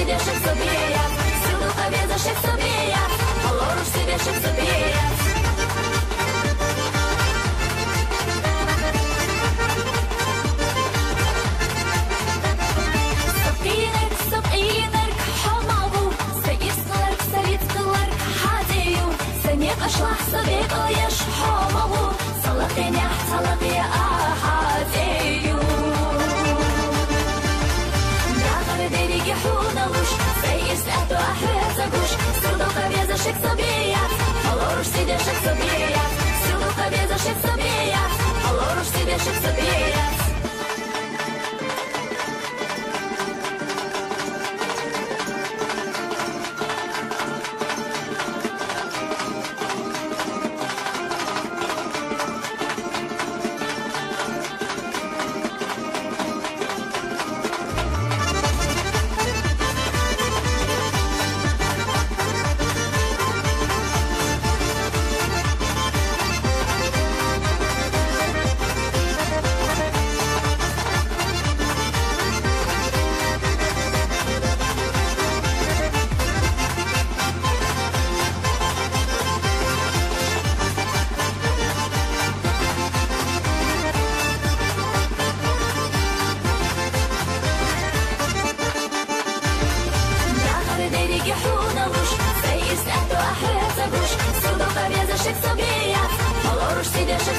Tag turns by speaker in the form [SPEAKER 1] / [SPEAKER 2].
[SPEAKER 1] wieszek sobie jak, suducha wiedzaszek sobie jak, polorusz ty wieszek sobie jak. Aşlах sobie koyuş homovu, salatenya salatya ahadeyu. Dağır derigi hunaluş, seyis eto ahrezaguş, sudoka wiezaszek sobie jak, polorusz ty wieszek sobie jak, sudoka wiezaszek sobie jak, polorusz ty wieszek sobie jak. Sudoka wiedzaszek sobie jak, polorusz ty wieszek